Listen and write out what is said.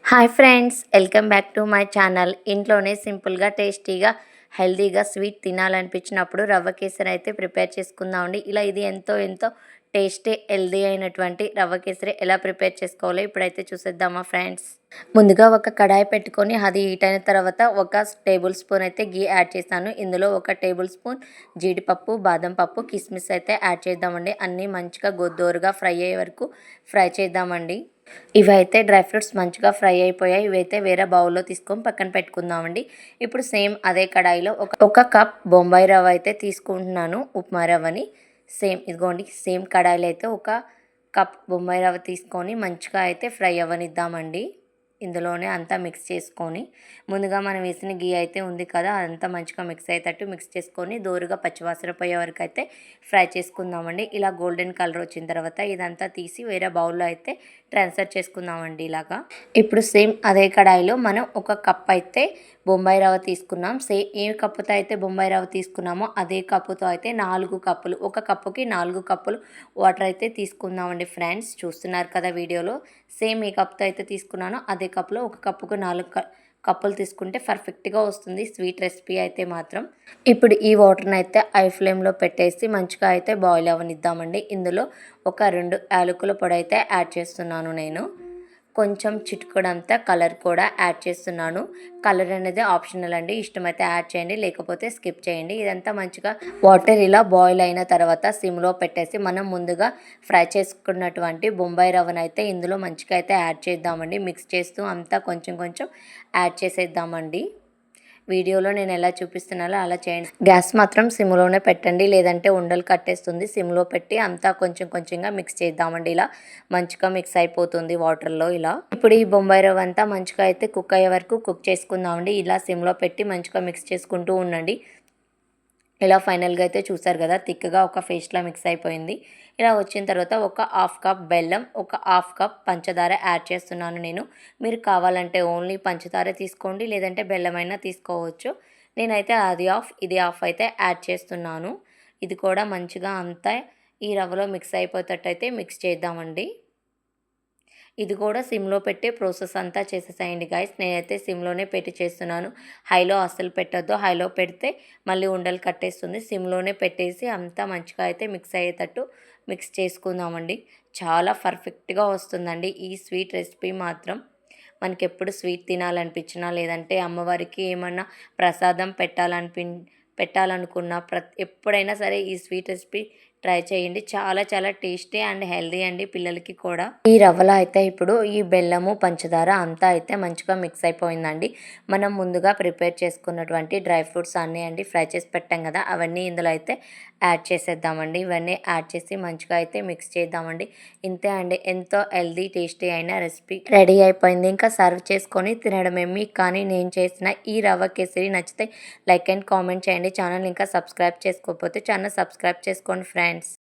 Hi friends, welcome back to my channel. ఇంట్లోనే సింపుల్గా టేస్టీగా హెల్తీగా స్వీట్ తినాలనిపించినప్పుడు రవ్వ కేసరి అయితే ప్రిపేర్ చేసుకుందామండి. ఇది ఎంతో ఎంతో టేస్టీ హెల్దీ అయినటువంటి రవ్వ కేసరి ఎలా ప్రిపేర్ చేసుకోవాలో ఇప్పుడైతే చూసేద్దామా ఫ్రెండ్స్. ముందుగా ఒక కడాయి పెట్టుకొని అది హీట్ అయిన తర్వాత ఒక టేబుల్ స్పూన్ అయితే గీ యాడ్ చేశాను. ఇందులో ఒక టేబుల్ స్పూన్ జీడిపప్పు, బాదం పప్పు, కిస్మిస్ అయితే యాడ్ చేద్దామండి. అన్నీ మంచిగా దోరగా ఫ్రై అయ్యే వరకు ఫ్రై చేద్దామండి. ఇవైతే డ్రై ఫ్రూట్స్ మంచిగా ఫ్రై అయిపోయాయి. ఇవైతే వేరే బౌల్లో తీసుకొని పక్కన పెట్టుకుందామండి. ఇప్పుడు సేమ్ అదే కడాయిలో ఒక కప్ బొంబాయి రవ్వ అయితే తీసుకుంటున్నాను, ఉప్మా రవ్వని. సేమ్ ఇదిగోండి, సేమ్ కడాయిలో అయితే ఒక కప్ బొంబాయి రవ్వ తీసుకొని మంచిగా అయితే ఫ్రై అవ్వనిద్దామండి. ఇందులోనే అంతా మిక్స్ చేసుకొని ముందుగా మనం వేసిన గీ అయితే ఉంది కదా, అదంతా మంచిగా మిక్స్ అయ్యేటట్టు మిక్స్ చేసుకొని దోరగా పచ్చివాసన పోయే వరకు అయితే ఫ్రై చేసుకుందామండి. ఇలా గోల్డెన్ కలర్ వచ్చిన తర్వాత ఇదంతా తీసి వేరే బౌల్లో అయితే ట్రాన్స్ఫర్ చేసుకుందామండి. ఇప్పుడు సేమ్ అదే కడాయిలో మనం ఒక కప్ అయితే బొంబాయి రవ్వ తీసుకున్నాం. ఏ కప్పుతో అయితే బొంబాయి రవ్వ తీసుకున్నామో అదే కప్పుతో అయితే 4 కప్పులు, ఒక కప్పుకి 4 కప్పులు వాటర్ అయితే తీసుకుందామండి. ఫ్రెండ్స్ చూస్తున్నారు కదా వీడియోలో, సేమ్ ఏ కప్తో అయితే తీసుకున్నానో అదే కప్లో ఒక కప్పుకు 4 కప్పులు తీసుకుంటే పర్ఫెక్ట్గా వస్తుంది స్వీట్ రెసిపీ అయితే మాత్రం. ఇప్పుడు ఈ వాటర్ని అయితే ఐ ఫ్లేమ్లో పెట్టేసి మంచిగా అయితే బాయిల్ అవ్వనిద్దామండి. ఇందులో ఒక 2 యాలకుల పొడి అయితే యాడ్ చేస్తున్నాను నేను. కొంచెం చిటికెడంతా కలర్ కూడా యాడ్ చేస్తున్నాను. కలర్ అనేది ఆప్షనల్ అండి, ఇష్టమైతే యాడ్ చేయండి, లేకపోతే స్కిప్ చేయండి. ఇదంతా మంచిగా వాటర్ ఇలా బాయిల్ అయిన తర్వాత సిమ్లో పెట్టేసి మనం ముందుగా ఫ్రై చేసుకున్నటువంటి బొంబాయి రవ్వను అయితే ఇందులో మంచిగా అయితే యాడ్ చేద్దామండి. మిక్స్ చేస్తూ అంతా కొంచెం కొంచెం యాడ్ చేసేద్దామండి. వీడియోలో నేను ఎలా చూపిస్తున్నానో అలా చేయండి. గ్యాస్ మాత్రం సిమ్లోనే పెట్టండి, లేదంటే ఉండలు కట్టేస్తుంది. సిమ్లో పెట్టి అంతా కొంచెం కొంచెంగా మిక్స్ చేద్దామండి. ఇలా మంచిగా మిక్స్ అయిపోతుంది వాటర్లో. ఇప్పుడు ఈ బొంబాయి రవ్వ అంతా మంచిగా అయితే కుక్ అయ్యే వరకు కుక్ చేసుకుందామండి. ఇలా సిమ్లో పెట్టి మంచిగా మిక్స్ చేసుకుంటూ ఉండండి. ఇలా ఫైనల్గా అయితే చూసారు కదా, థిక్గా ఒక పేస్ట్లా మిక్స్ అయిపోయింది. ఇలా వచ్చిన తర్వాత ఒక హాఫ్ కప్ బెల్లం, ఒక హాఫ్ కప్ పంచదార యాడ్ చేస్తున్నాను నేను. మీరు కావాలంటే ఓన్లీ పంచదార తీసుకోండి, లేదంటే బెల్లమైనా తీసుకోవచ్చు. నేనైతే అది హాఫ్ ఇది హాఫ్ అయితే యాడ్ చేస్తున్నాను. ఇది కూడా మంచిగా అంతా ఈ రవ్వలో మిక్స్ అయిపోయేటట్టు అయితే మిక్స్ చేద్దామండి. ఇది కూడా సిమ్లో పెట్టే ప్రాసెస్ అంతా చేసేసేయండి గైస్. నేనైతే సిమ్లోనే పెట్టి చేస్తున్నాను. హైలో అస్సలు పెట్టొద్దు, హైలో పెడితే మళ్ళీ ఉండలు కట్టేస్తుంది. సిమ్లోనే పెట్టేసి అంతా మంచిగా అయితే మిక్స్ అయ్యేటట్టు మిక్స్ చేసుకుందామండి. చాలా పర్ఫెక్ట్గా వస్తుందండి ఈ స్వీట్ రెసిపీ మాత్రం. మనకి ఎప్పుడు స్వీట్ తినాలనిపించినా, లేదంటే అమ్మవారికి ఏమన్నా ప్రసాదం పెట్టాలనుకున్న ఎప్పుడైనా సరే ఈ స్వీట్ రెసిపీ ట్రై చేయండి. చాలా చాలా టేస్టీ అండ్ హెల్దీ అండి పిల్లలకి కూడా. ఈ రవ్వలో అయితే ఇప్పుడు ఈ బెల్లము, పంచదార అంతా అయితే మంచిగా మిక్స్ అయిపోయిందండి. మనం ముందుగా ప్రిపేర్ చేసుకున్నటువంటి డ్రై ఫ్రూట్స్ అన్నీ అండి ఫ్రై చేసి పెట్టాం కదా, అవన్నీ ఇందులో అయితే యాడ్ చేసేద్దామండి. ఇవన్నీ యాడ్ చేసి మంచిగా అయితే మిక్స్ చేద్దామండి. ఇంతే అండి, ఎంతో హెల్దీ టేస్టీ అయిన రెసిపీ రెడీ అయిపోయింది. ఇంకా సర్వ్ చేసుకొని తినడమే. మీకు కానీ నేను చేసిన ఈ రవ్వ కేసరి నచ్చితే లైక్ అండ్ కామెంట్ చేయండి. ఛానల్ ఇంకా సబ్స్క్రైబ్ చేసుకోకపోతే ఛానల్ సబ్స్క్రైబ్ చేసుకోండి ఫ్రెండ్స్.